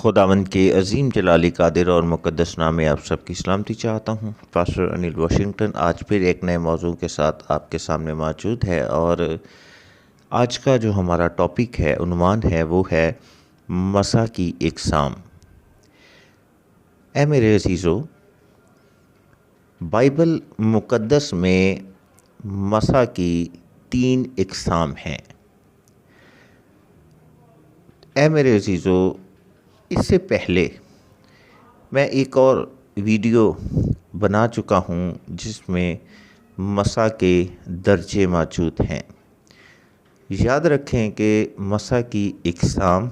خداوند کے عظیم جلالی قادر اور مقدس نام میں آپ سب کی سلامتی چاہتا ہوں۔ پاسٹر انل واشنگٹن آج پھر ایک نئے موضوع کے ساتھ آپ کے سامنے موجود ہے، اور آج کا جو ہمارا ٹاپک ہے، عنوان ہے، وہ ہے مسیح کی اقسام۔ اے میرے عزیزو، بائبل مقدس میں مسیح کی 3 اقسام ہیں۔ اے میرے عزیزو، اس سے پہلے میں ایک اور ویڈیو بنا چکا ہوں جس میں مسیح کے درجے موجود ہیں۔ یاد رکھیں کہ مسیح کی اقسام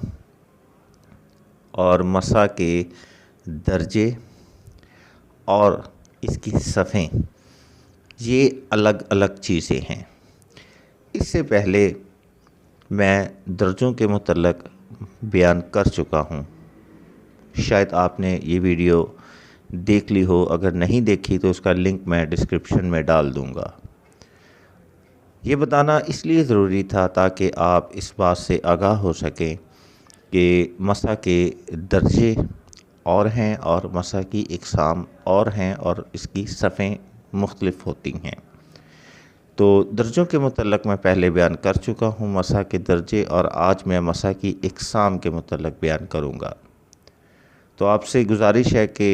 اور مسیح کے درجے اور اس کی صفیں یہ الگ الگ چیزیں ہیں۔ اس سے پہلے میں درجوں کے متعلق بیان کر چکا ہوں، شاید آپ نے یہ ویڈیو دیکھ لی ہو، اگر نہیں دیکھی تو اس کا لنک میں ڈسکرپشن میں ڈال دوں گا۔ یہ بتانا اس لیے ضروری تھا تاکہ آپ اس بات سے آگاہ ہو سکیں کہ مسیح کے درجے اور ہیں اور مسیح کی اقسام اور ہیں اور اس کی صفیں مختلف ہوتی ہیں۔ تو درجوں کے متعلق میں پہلے بیان کر چکا ہوں، مسیح کے درجے، اور آج میں مسیح کی اقسام کے متعلق بیان کروں گا۔ تو آپ سے گزارش ہے کہ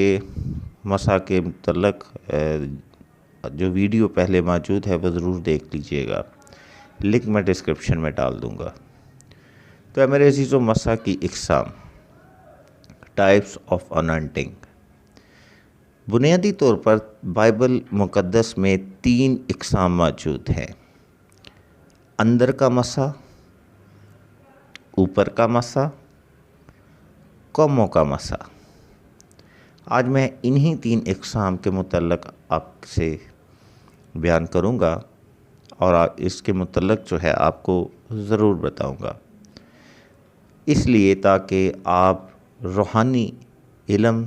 مسیح کے متعلق جو ویڈیو پہلے موجود ہے وہ ضرور دیکھ لیجئے گا، لنک میں ڈسکرپشن میں ڈال دوں گا۔ تو اے میرے عزیزو، مسیح کی اقسام، ٹائپس آف انانٹنگ۔ بنیادی طور پر بائبل مقدس میں 3 اقسام موجود ہیں: اندر کا مسیح، اوپر کا مسیح، قوموں کا مسیح۔ آج میں انہی 3 اقسام کے متعلق آپ سے بیان کروں گا، اور اس کے متعلق جو ہے آپ کو ضرور بتاؤں گا، اس لیے تاکہ آپ روحانی علم،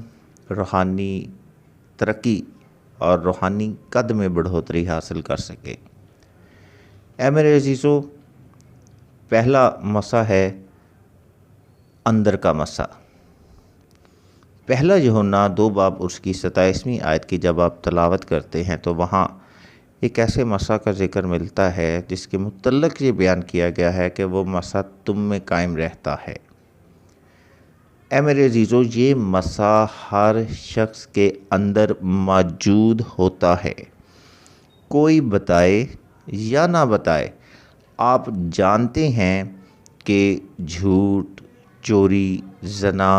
روحانی ترقی اور روحانی قد میں بڑھوتری حاصل کر سکیں۔ اے میرے عزیزو، پہلا مسیح ہے اندر کا مسیح۔ پہلا یوحنا 2 باب اس کی 27ویں آیت کی جب آپ تلاوت کرتے ہیں تو وہاں ایک ایسے مسیح کا ذکر ملتا ہے جس کے متعلق یہ بیان کیا گیا ہے کہ وہ مسیح تم میں قائم رہتا ہے۔ اے میرے عزیزو، یہ مسیح ہر شخص کے اندر موجود ہوتا ہے، کوئی بتائے یا نہ بتائے۔ آپ جانتے ہیں کہ جھوٹ، چوری، زنا،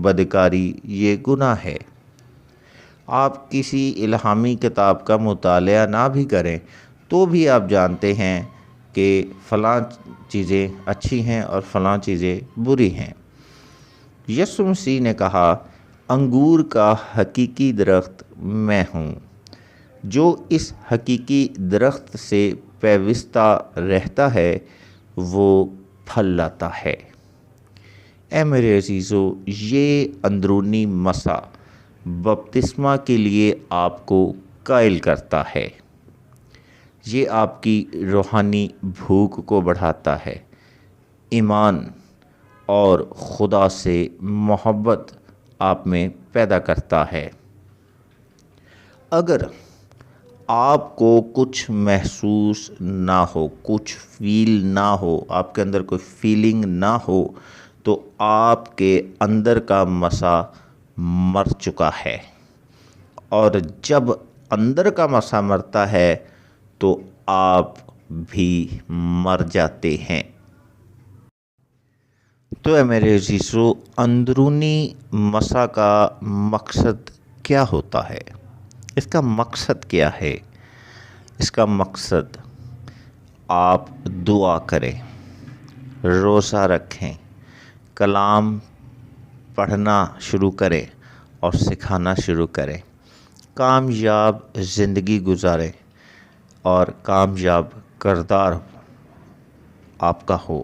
بدکاری یہ گناہ ہے۔ آپ کسی الہامی کتاب کا مطالعہ نہ بھی کریں تو بھی آپ جانتے ہیں کہ فلاں چیزیں اچھی ہیں اور فلاں چیزیں بری ہیں۔ یسوع مسیح نے کہا، انگور کا حقیقی درخت میں ہوں، جو اس حقیقی درخت سے پیوستہ رہتا ہے وہ پھل لاتا ہے۔ اے میرے عزیزو، یہ اندرونی مسیح بپتسمہ کے لیے آپ کو قائل کرتا ہے۔ یہ آپ کی روحانی بھوک کو بڑھاتا ہے، ایمان اور خدا سے محبت آپ میں پیدا کرتا ہے۔ اگر آپ کو کچھ محسوس نہ ہو، کچھ فیل نہ ہو، آپ کے اندر کوئی فیلنگ نہ ہو، تو آپ کے اندر کا مسیح مر چکا ہے، اور جب اندر کا مسیح مرتا ہے تو آپ بھی مر جاتے ہیں۔ تو اے میرے عزیزو، اندرونی مسیح کا مقصد کیا ہوتا ہے؟ اس کا مقصد کیا ہے؟ اس کا مقصد آپ دعا کریں، روزہ رکھیں، کلام پڑھنا شروع کریں اور سکھانا شروع کریں، کامیاب زندگی گزاریں اور کامیاب کردار آپ کا ہو۔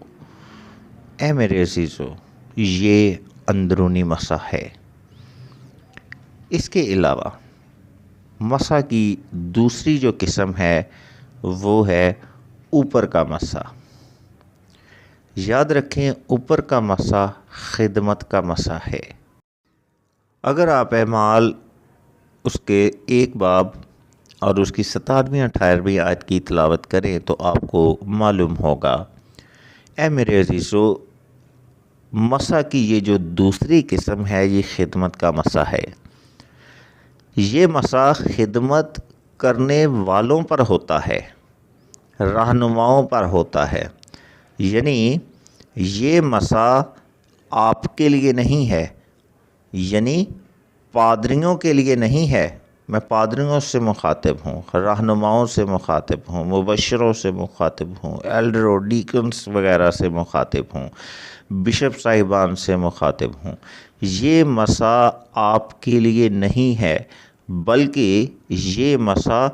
اے میرے عزیزو، یہ اندرونی مسیح ہے۔ اس کے علاوہ مسیح کی دوسری جو قسم ہے وہ ہے اوپر کا مسیح۔ یاد رکھیں اوپر کا مسا خدمت کا مسا ہے۔ اگر آپ اعمال اس کے ایک باب اور اس کی 17ویں 18ویں آیت کی تلاوت کریں تو آپ کو معلوم ہوگا، اے میرے عزیزو، مسا کی یہ جو دوسری قسم ہے یہ خدمت کا مسا ہے۔ یہ مسا خدمت کرنے والوں پر ہوتا ہے، رہنماؤں پر ہوتا ہے، یعنی یہ مسا آپ کے لیے نہیں ہے، یعنی پادریوں کے لیے نہیں ہے۔ میں پادریوں سے مخاطب ہوں، رہنماؤں سے مخاطب ہوں، مبشروں سے مخاطب ہوں، ایلڈر اور ڈیکنس وغیرہ سے مخاطب ہوں، بشپ صاحبان سے مخاطب ہوں۔ یہ مسا آپ کے لیے نہیں ہے، بلکہ یہ مسا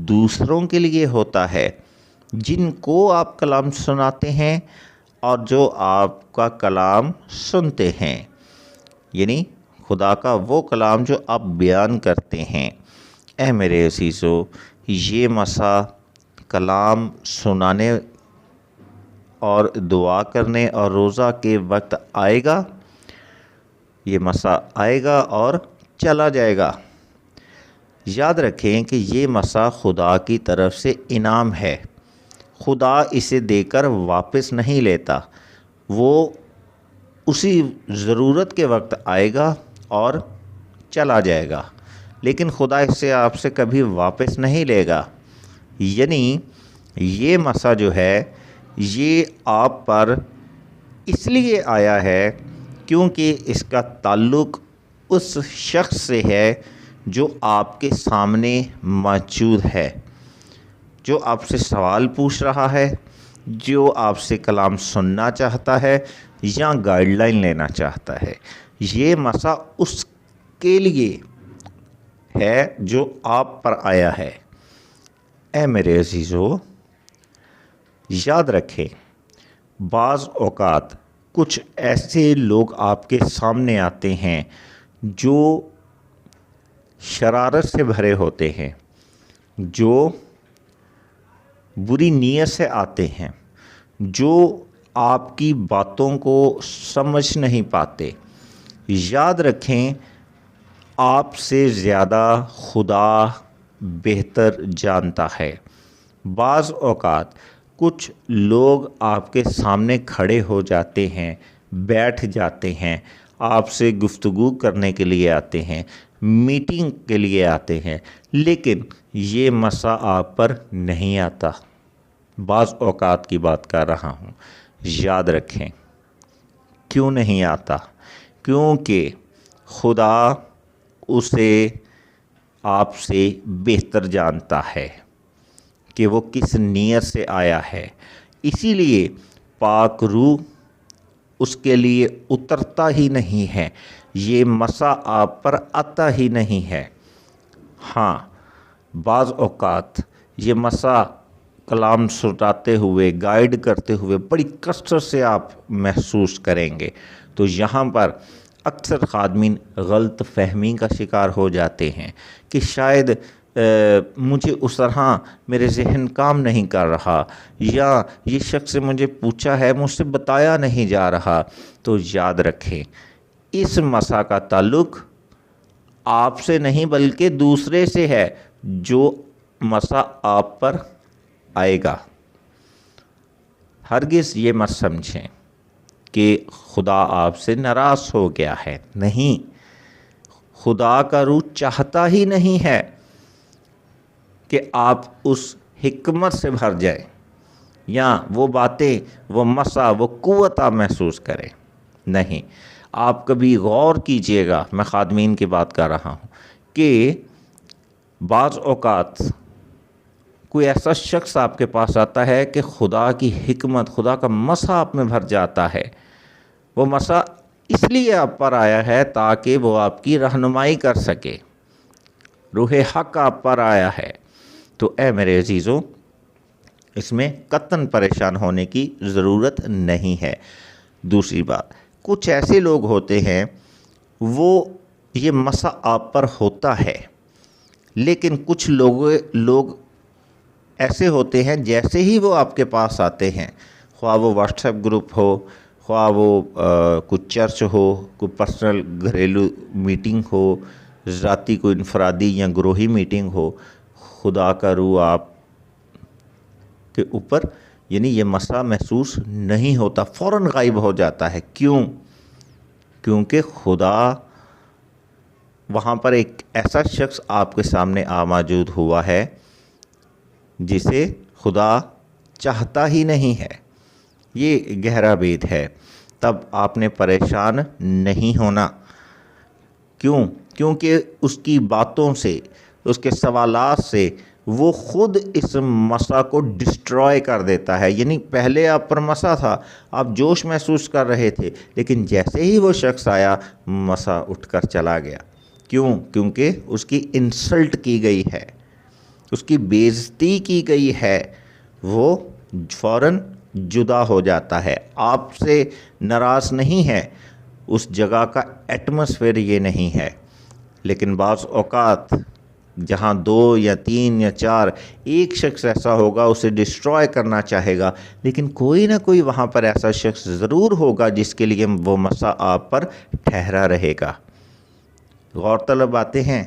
دوسروں کے لیے ہوتا ہے، جن کو آپ کلام سناتے ہیں اور جو آپ کا کلام سنتے ہیں، یعنی خدا کا وہ کلام جو آپ بیان کرتے ہیں۔ اے میرے عزیزو، یہ مسا کلام سنانے اور دعا کرنے اور روزہ کے وقت آئے گا، یہ مسا آئے گا اور چلا جائے گا۔ یاد رکھیں کہ یہ مسا خدا کی طرف سے انعام ہے، خدا اسے دے کر واپس نہیں لیتا، وہ اسی ضرورت کے وقت آئے گا اور چلا جائے گا، لیکن خدا اس سے آپ سے کبھی واپس نہیں لے گا۔ یعنی یہ مسا جو ہے یہ آپ پر اس لیے آیا ہے کیونکہ اس کا تعلق اس شخص سے ہے جو آپ کے سامنے موجود ہے، جو آپ سے سوال پوچھ رہا ہے، جو آپ سے کلام سننا چاہتا ہے یا گائیڈ لائن لینا چاہتا ہے۔ یہ مسا اس کے لیے ہے جو آپ پر آیا ہے۔ اے میرے عزیزو، یاد رکھیں، بعض اوقات کچھ ایسے لوگ آپ کے سامنے آتے ہیں جو شرارت سے بھرے ہوتے ہیں، جو بری نیت سے آتے ہیں، جو آپ کی باتوں کو سمجھ نہیں پاتے۔ یاد رکھیں، آپ سے زیادہ خدا بہتر جانتا ہے۔ بعض اوقات کچھ لوگ آپ کے سامنے کھڑے ہو جاتے ہیں، بیٹھ جاتے ہیں، آپ سے گفتگو کرنے کے لیے آتے ہیں، میٹنگ کے لیے آتے ہیں، لیکن یہ مسا آپ پر نہیں آتا۔ بعض اوقات کی بات کر رہا ہوں۔ یاد رکھیں، کیوں نہیں آتا؟ کیونکہ خدا اسے آپ سے بہتر جانتا ہے کہ وہ کس نیت سے آیا ہے، اسی لیے پاک روح اس کے لیے اترتا ہی نہیں ہے، یہ مسا آپ پر آتا ہی نہیں ہے۔ ہاں، بعض اوقات یہ مسا کلام سناتے ہوئے، گائیڈ کرتے ہوئے بڑی کثرت سے آپ محسوس کریں گے، تو یہاں پر اکثر خادمین غلط فہمی کا شکار ہو جاتے ہیں کہ شاید مجھے اس طرح میرے ذہن کام نہیں کر رہا، یا یہ شخص سے مجھے پوچھا ہے مجھ سے بتایا نہیں جا رہا۔ تو یاد رکھیں، اس مسا کا تعلق آپ سے نہیں بلکہ دوسرے سے ہے، جو مسا آپ پر آئے گا۔ ہرگز یہ مت سمجھیں کہ خدا آپ سے ناراض ہو گیا ہے، نہیں، خدا کا روح چاہتا ہی نہیں ہے کہ آپ اس حکمت سے بھر جائیں یا وہ باتیں، وہ مسا، وہ قوت آپ محسوس کریں۔ نہیں، آپ کبھی غور کیجئے گا، میں خادمین کی بات کر رہا ہوں، کہ بعض اوقات کوئی ایسا شخص آپ کے پاس آتا ہے کہ خدا کی حکمت، خدا کا مسا آپ میں بھر جاتا ہے۔ وہ مسا اس لیے آپ پر آیا ہے تاکہ وہ آپ کی رہنمائی کر سکے، روح حق آپ پر آیا ہے۔ تو اے میرے عزیزو، اس میں قطعاً پریشان ہونے کی ضرورت نہیں ہے۔ دوسری بات، کچھ ایسے لوگ ہوتے ہیں، وہ یہ مسا آپ پر ہوتا ہے، لیکن کچھ لوگ ایسے ہوتے ہیں جیسے ہی وہ آپ کے پاس آتے ہیں، خواہ وہ واٹس ایپ گروپ ہو، خواہ وہ کوئی چرچ ہو، کوئی پرسنل گھریلو میٹنگ ہو، ذاتی کوئی انفرادی یا گروہی میٹنگ ہو، خدا کا روح آپ کے اوپر یعنی یہ مسا محسوس نہیں ہوتا، فوراً غائب ہو جاتا ہے۔ کیونکہ خدا وہاں پر ایک ایسا شخص آپ کے سامنے موجود ہوا ہے جسے خدا چاہتا ہی نہیں ہے۔ یہ گہرا بید ہے۔ تب آپ نے پریشان نہیں ہونا۔ کیونکہ اس کی باتوں سے، اس کے سوالات سے وہ خود اس مسا کو ڈسٹروائے کر دیتا ہے۔ یعنی پہلے آپ پر مسا تھا، آپ جوش محسوس کر رہے تھے، لیکن جیسے ہی وہ شخص آیا مسا اٹھ کر چلا گیا۔ کیونکہ اس کی انسلٹ کی گئی ہے، اس کی بے عزتی کی گئی ہے، وہ فوراً جدا ہو جاتا ہے، آپ سے ناراض نہیں ہے، اس جگہ کا ایٹماسفیئر یہ نہیں ہے۔ لیکن بعض اوقات جہاں 2 یا 3 یا 4 ایک شخص ایسا ہوگا اسے ڈسٹروائے کرنا چاہے گا، لیکن کوئی نہ کوئی وہاں پر ایسا شخص ضرور ہوگا جس کے لیے وہ مسا آپ پر ٹھہرا رہے گا۔ غور طلب باتیں ہیں،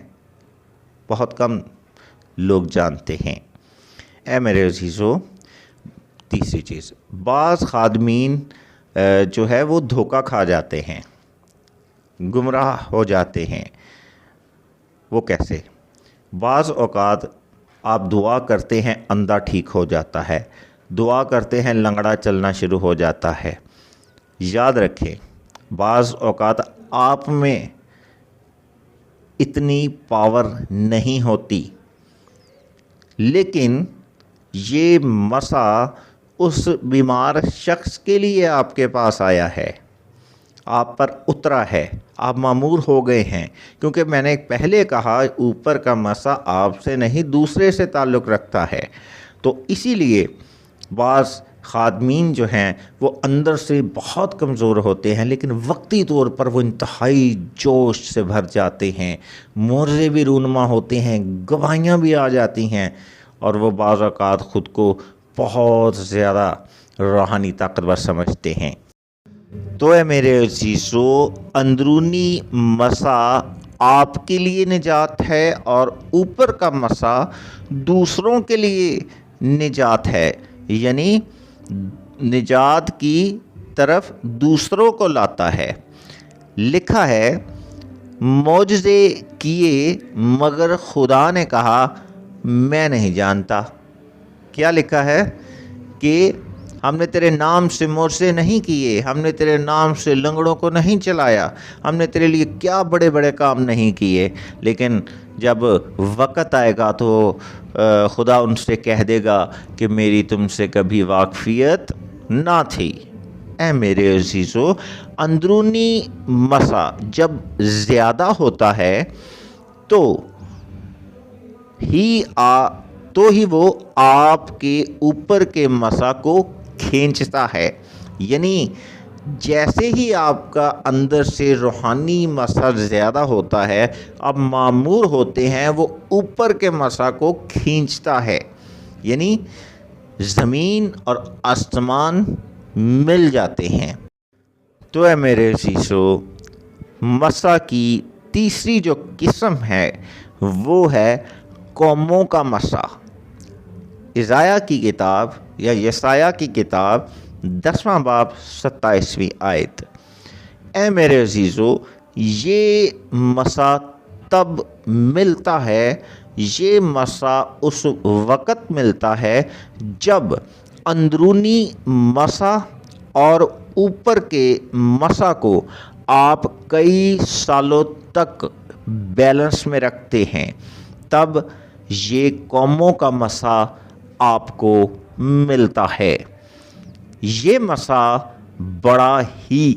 بہت کم لوگ جانتے ہیں۔ اے میرے عزیزو، تیسری چیز، بعض خادمین جو ہے وہ دھوکہ کھا جاتے ہیں، گمراہ ہو جاتے ہیں۔ وہ کیسے؟ بعض اوقات آپ دعا کرتے ہیں، اندھا ٹھیک ہو جاتا ہے، دعا کرتے ہیں، لنگڑا چلنا شروع ہو جاتا ہے۔ یاد رکھیں، بعض اوقات آپ میں اتنی پاور نہیں ہوتی، لیکن یہ مسا اس بیمار شخص کے لیے آپ کے پاس آیا ہے، آپ پر اترا ہے، آپ معمور ہو گئے ہیں۔ کیونکہ میں نے پہلے کہا اوپر کا مسا آپ سے نہیں دوسرے سے تعلق رکھتا ہے، تو اسی لیے بعض خادمین جو ہیں وہ اندر سے بہت کمزور ہوتے ہیں، لیکن وقتی طور پر وہ انتہائی جوش سے بھر جاتے ہیں، معجزے بھی رونما ہوتے ہیں، گواہیاں بھی آ جاتی ہیں، اور وہ بعض اوقات خود کو بہت زیادہ روحانی طاقتور سمجھتے ہیں۔ تو اے میرے عزیزو، اندرونی مسا آپ کے لیے نجات ہے اور اوپر کا مسا دوسروں کے لیے نجات ہے، یعنی نجات کی طرف دوسروں کو لاتا ہے۔ لکھا ہے، معجزے کیے مگر خدا نے کہا میں نہیں جانتا۔ کیا لکھا ہے؟ کہ ہم نے تیرے نام سے معجزے نہیں کیے، ہم نے تیرے نام سے لنگڑوں کو نہیں چلایا، ہم نے تیرے لیے کیا بڑے بڑے کام نہیں کیے، لیکن جب وقت آئے گا تو خدا ان سے کہہ دے گا کہ میری تم سے کبھی واقفیت نہ تھی۔ اے میرے عزیزو، اندرونی مسا جب زیادہ ہوتا ہے تو ہی وہ آپ کے اوپر کے مسا کو کھینچتا ہے۔ یعنی جیسے ہی آپ کا اندر سے روحانی مسا زیادہ ہوتا ہے، اب معمور ہوتے ہیں، وہ اوپر کے مسا کو کھینچتا ہے، یعنی زمین اور آسمان مل جاتے ہیں۔ تو اے میرے عزیزو، مسا کی تیسری جو قسم ہے وہ ہے قوموں کا مسا۔ اشعیاء کی کتاب یا یسایہ کی کتاب 10واں باب 27ویں آیت۔ اے میرے عزیزو، یہ مسا تب ملتا ہے، یہ مسا اس وقت ملتا ہے جب اندرونی مسا اور اوپر کے مسا کو آپ کئی سالوں تک بیلنس میں رکھتے ہیں، تب یہ قوموں کا مسا آپ کو ملتا ہے۔ یہ مسا بڑا ہی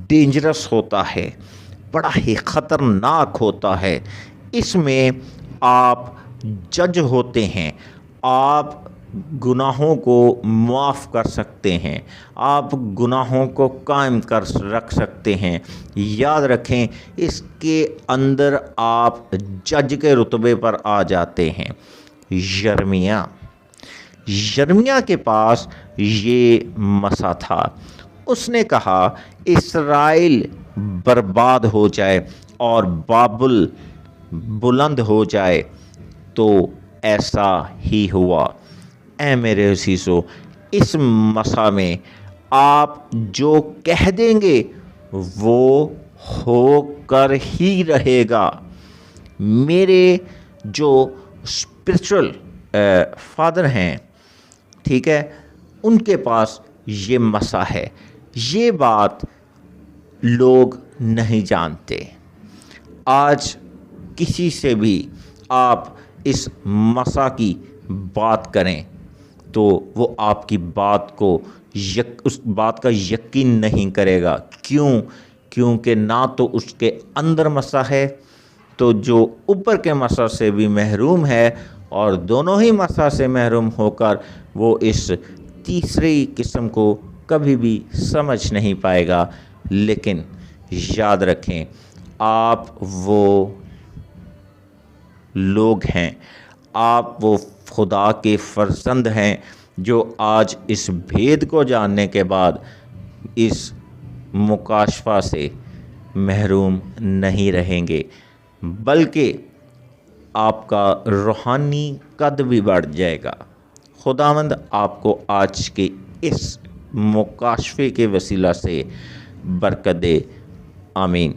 ڈینجرس ہوتا ہے، بڑا ہی خطرناک ہوتا ہے۔ اس میں آپ جج ہوتے ہیں، آپ گناہوں کو معاف کر سکتے ہیں، آپ گناہوں کو قائم رکھ سکتے ہیں۔ یاد رکھیں، اس کے اندر آپ جج کے رتبے پر آ جاتے ہیں۔ یرمیہ یرمیہ کے پاس یہ مسا تھا۔ اس نے کہا اسرائیل برباد ہو جائے اور بابل بلند ہو جائے، تو ایسا ہی ہوا۔ اے میرے عزیزو، اس مسا میں آپ جو کہہ دیں گے وہ ہو کر ہی رہے گا۔ میرے جو اسپرچل فادر ہیں، ٹھیک ہے، ان کے پاس یہ مسا ہے۔ یہ بات لوگ نہیں جانتے۔ آج کسی سے بھی آپ اس مسا کی بات کریں تو وہ آپ کی بات کو اس بات کا یقین نہیں کرے گا۔ کیونکہ نہ تو اس کے اندر مسا ہے، تو جو اوپر کے مسا سے بھی محروم ہے، اور دونوں ہی مسا سے محروم ہو کر وہ اس تیسری قسم کو کبھی بھی سمجھ نہیں پائے گا۔ لیکن یاد رکھیں، آپ وہ لوگ ہیں، آپ وہ خدا کے فرزند ہیں جو آج اس بھید کو جاننے کے بعد اس مکاشفہ سے محروم نہیں رہیں گے، بلکہ آپ کا روحانی قد بھی بڑھ جائے گا۔ خداوند آپ کو آج کے اس مکاشفے کے وسیلہ سے برکت دے، آمین۔